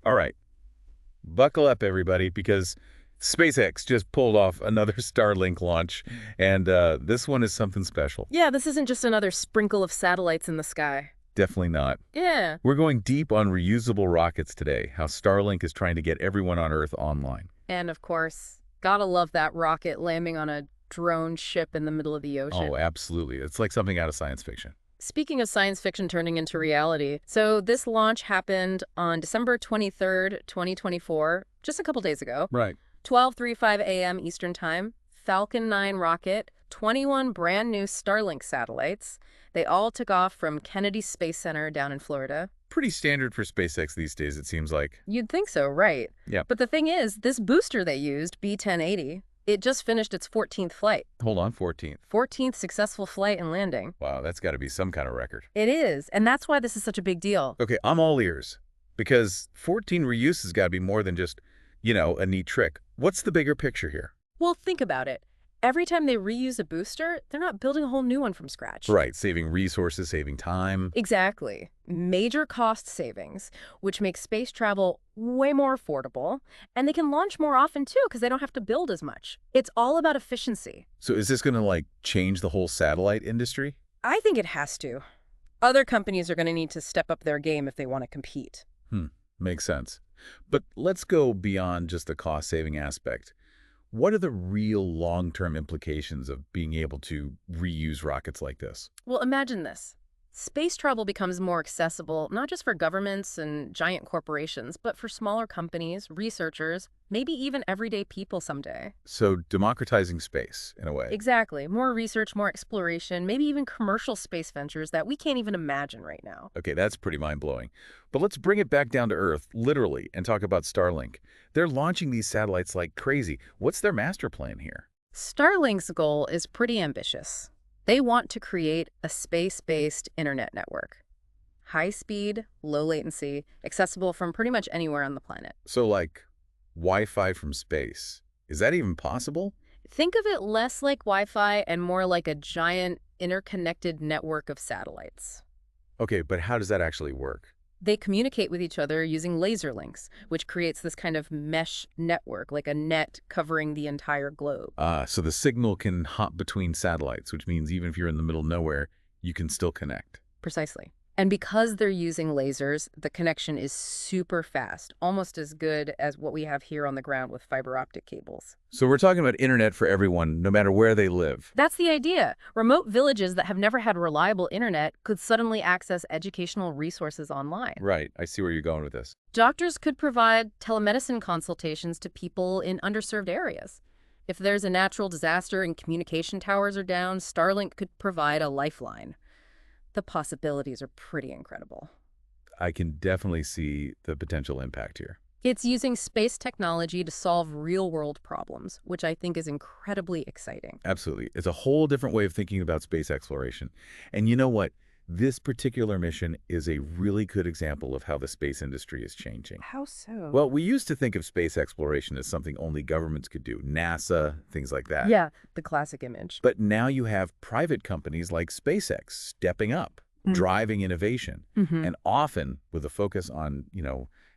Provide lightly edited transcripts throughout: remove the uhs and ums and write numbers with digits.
All right, buckle up, everybody, because SpaceX just pulled off another Starlink launch, and this one is something special. Yeah, this isn't just another sprinkle of satellites in the sky. Definitely not. Yeah. We're going deep on reusable rockets today, how Starlink is trying to get everyone on Earth online. And of course, gotta love that rocket landing on a drone ship in the middle of the Oh, ocean. absolutely. It's like something out of science fiction. Speaking of science fiction turning into reality, so this launch happened on December 23rd, 2024, just a couple days ago. Right. 12:35 a.m. Eastern Time, Falcon 9 rocket, 21 brand new Starlink satellites. They all took off from Kennedy Space Center down in Florida. Pretty standard for SpaceX these days, it seems like. You'd think so, right? Yeah. But the thing is, this booster they used, B1080, it just finished its 14th flight. Hold on, 14th. 14th successful flight and landing. Wow, that's got to be some kind of record. It is, and that's why this is such a big deal. Okay, I'm all ears, because 14 reuse has got to be more than just, a neat trick. What's the bigger picture here? Well, think about it. Every time they reuse a booster, they're not building a whole new one from scratch. Right, saving resources, saving time. Exactly. Major cost savings, which makes space travel way more affordable, and they can launch more often too because they don't have to build as much. It's all about efficiency. So is this going to, change the whole satellite industry? I think it has to. Other companies are going to need to step up their game if they want to compete. Makes sense. But let's go beyond just the cost-saving aspect. What are the real long-term implications of being able to reuse rockets like this? Well, imagine this. Space travel becomes more accessible, not just for governments and giant corporations, but for smaller companies, researchers, maybe even everyday people someday. So democratizing space, in a way. Exactly. More research, more exploration, maybe even commercial space ventures that we can't even imagine right now. Okay, that's pretty mind-blowing. But let's bring it back down to Earth, literally, and talk about Starlink. They're launching these satellites like crazy. What's their master plan here? Starlink's goal is pretty ambitious. They want to create a space-based internet network. High speed, low latency, accessible from pretty much anywhere on the planet. So, Wi-Fi from space. Is that even possible? Think of it less like Wi-Fi and more like a giant interconnected network of satellites. Okay, but how does that actually work? They communicate with each other using laser links, which creates this kind of mesh network, like a net covering the entire globe. So the signal can hop between satellites, which means even if you're in the middle of nowhere, you can still connect. Precisely. And because they're using lasers, the connection is super fast, almost as good as what we have here on the ground with fiber optic cables. So we're talking about internet for everyone, no matter where they live. That's the idea. Remote villages that have never had reliable internet could suddenly access educational resources online. Right, I see where you're going with this. Doctors could provide telemedicine consultations to people in underserved areas. If there's a natural disaster and communication towers are down, Starlink could provide a lifeline. The possibilities are pretty incredible. I can definitely see the potential impact here. It's using space technology to solve real-world problems, which I think is incredibly exciting. Absolutely. It's a whole different way of thinking about space exploration. And you know what? This particular mission is a really good example of how the space industry is changing. How so? Well, we used to think of space exploration as something only governments could do, NASA, things like that. Yeah, the classic image. But now you have private companies like SpaceX stepping up, driving innovation, and often with a focus on,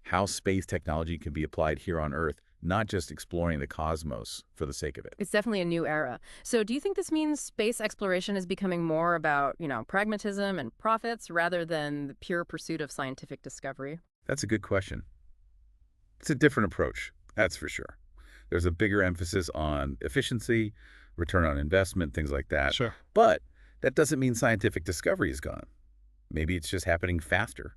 how space technology can be applied here on Earth, not just exploring the cosmos for the sake of it. It's definitely a new era. So do you think this means space exploration is becoming more about, pragmatism and profits rather than the pure pursuit of scientific discovery? That's a good question. It's a different approach, that's for sure. There's a bigger emphasis on efficiency, return on investment, things like that. Sure. But that doesn't mean scientific discovery is gone. Maybe it's just happening faster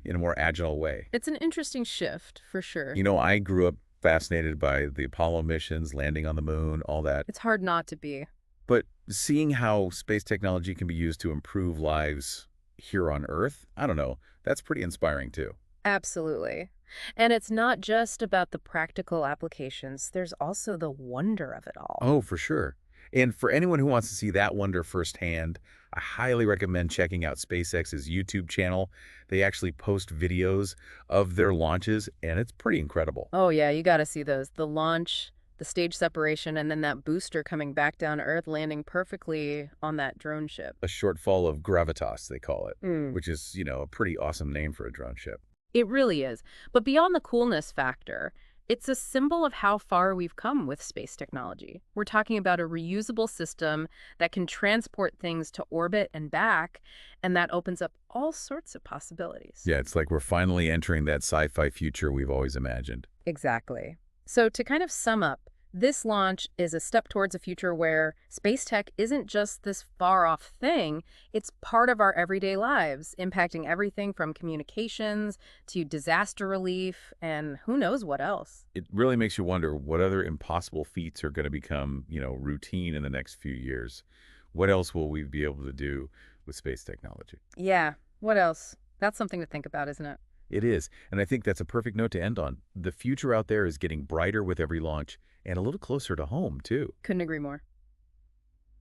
in a more agile way. It's an interesting shift, for sure. I grew up fascinated by the Apollo missions, landing on the moon, all that. It's hard not to be. But seeing how space technology can be used to improve lives here on Earth, I don't know, that's pretty inspiring too. Absolutely. And it's not just about the practical applications. There's also the wonder of it all. Oh, for sure. And for anyone who wants to see that wonder firsthand, I highly recommend checking out SpaceX's YouTube channel. They actually post videos of their launches, and it's pretty incredible. Oh, yeah, you got to see those. The launch, the stage separation, and then that booster coming back down to Earth, landing perfectly on that drone ship. A shortfall of Gravitas, they call it, Mm. which is, a pretty awesome name for a drone ship. It really is. But beyond the coolness factor, it's a symbol of how far we've come with space technology. We're talking about a reusable system that can transport things to orbit and back, and that opens up all sorts of possibilities. Yeah, it's like we're finally entering that sci-fi future we've always imagined. Exactly. So to kind of sum up, this launch is a step towards a future where space tech isn't just this far-off thing, it's part of our everyday lives, impacting everything from communications to disaster relief and who knows what else. It really makes you wonder what other impossible feats are going to become, routine in the next few years. What else will we be able to do with space technology? Yeah, what else? That's something to think about, isn't it? It is, and I think that's a perfect note to end on. The future out there is getting brighter with every launch and a little closer to home, too. Couldn't agree more.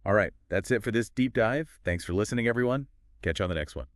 All right, that's it for this deep dive. Thanks for listening, everyone. Catch you on the next one.